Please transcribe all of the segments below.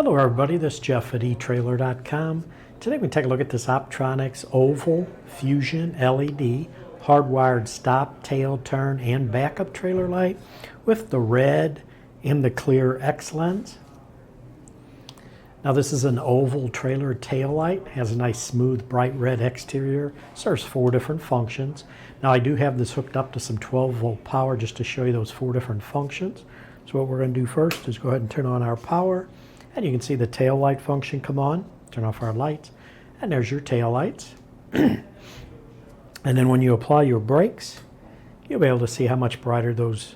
Hello everybody, this is Jeff at etrailer.com. Today we take a look at this Optronics Oval Fusion LED hardwired stop, tail, turn, and backup trailer light with the red and the clear X lens. Now this is an oval trailer tail light, has a nice smooth bright red exterior, serves 4 different functions. Now I do have this hooked up to some 12 volt power just to show you those 4 different functions. So what we're going to do first is go ahead and turn on our power. And you can see the tail light function come on, turn off our lights, and there's your tail lights. And then when you apply your brakes, you'll be able to see how much brighter those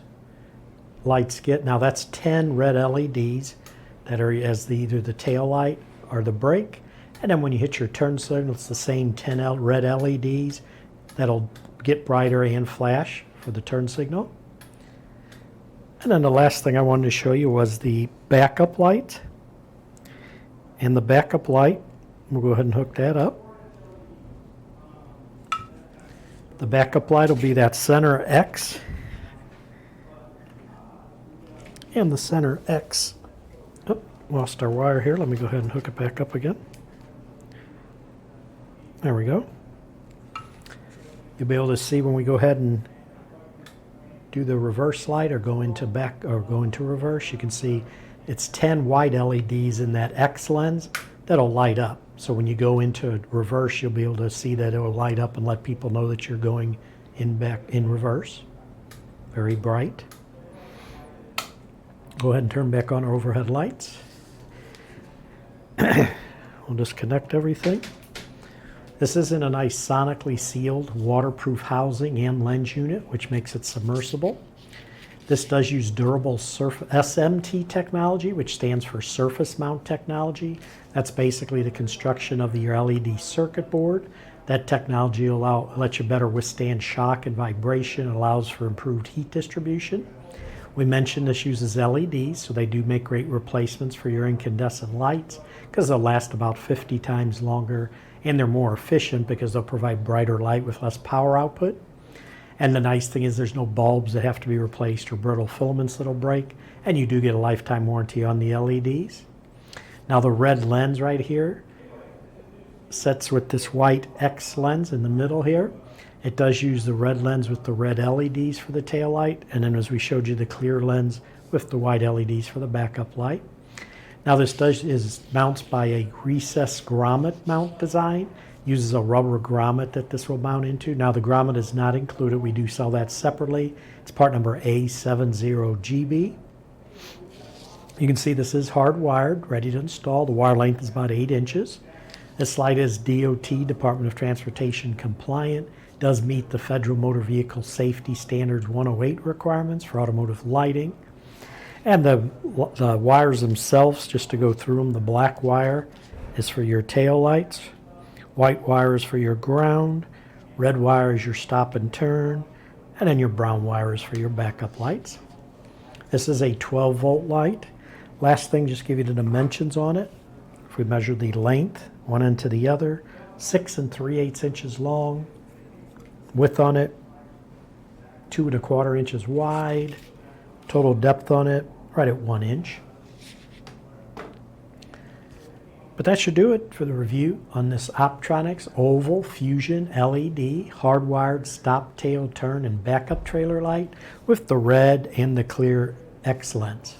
lights get. Now that's 10 red LEDs that are as either the tail light or the brake. And then when you hit your turn signal, it's the same 10 red LEDs that'll get brighter and flash for the turn signal. And then the last thing I wanted to show you was the backup light. And the backup light, we'll go ahead and hook that up. The backup light will be that center X. And the center X. Oh, lost our wire here. Let me go ahead and hook it back up again. There we go. You'll be able to see when we go ahead and do the reverse light or go into back or go into reverse, you can see it's 10 white LEDs in that X lens that'll light up. So when you go into reverse, you'll be able to see that it will light up and let people know that you're going in reverse. Very bright. Go ahead and turn back on our overhead lights. We'll disconnect everything. This is in a nice sonically sealed waterproof housing and lens unit, which makes it submersible. This does use durable SMT technology, which stands for surface mount technology. That's basically the construction of your LED circuit board. That technology will let you better withstand shock and vibration. It allows for improved heat distribution. We mentioned this uses LEDs, so they do make great replacements for your incandescent lights because they'll last about 50 times longer, and they're more efficient because they'll provide brighter light with less power output. And the nice thing is there's no bulbs that have to be replaced or brittle filaments that'll break, and you do get a lifetime warranty on the LEDs. Now the red lens right here sets with this white X lens in the middle here. It does use the red lens with the red LEDs for the tail light, and then as we showed you, the clear lens with the white LEDs for the backup light. Now this is mounts by a recessed grommet mount design. Uses a rubber grommet that this will mount into. Now the grommet is not included. We do sell that separately. It's part number A70GB. You can see this is hardwired, ready to install. The wire length is about 8 inches. This light is DOT, Department of Transportation compliant. Does meet the Federal Motor Vehicle Safety Standards 108 requirements for automotive lighting. And the wires themselves, just to go through them, the black wire is for your tail lights. White wire is for your ground, red wire is your stop and turn, and then your brown wire is for your backup lights. This is a 12 volt light. Last thing, just give you the dimensions on it. If we measure the length, one end to the other, 6 3/8 inches long. Width on it, 2 1/4 inches wide. Total depth on it, right at 1 inch. But that should do it for the review on this Optronics Oval Fusion LED hardwired stop, tail, turn, and backup trailer light with the red and the clear X lens.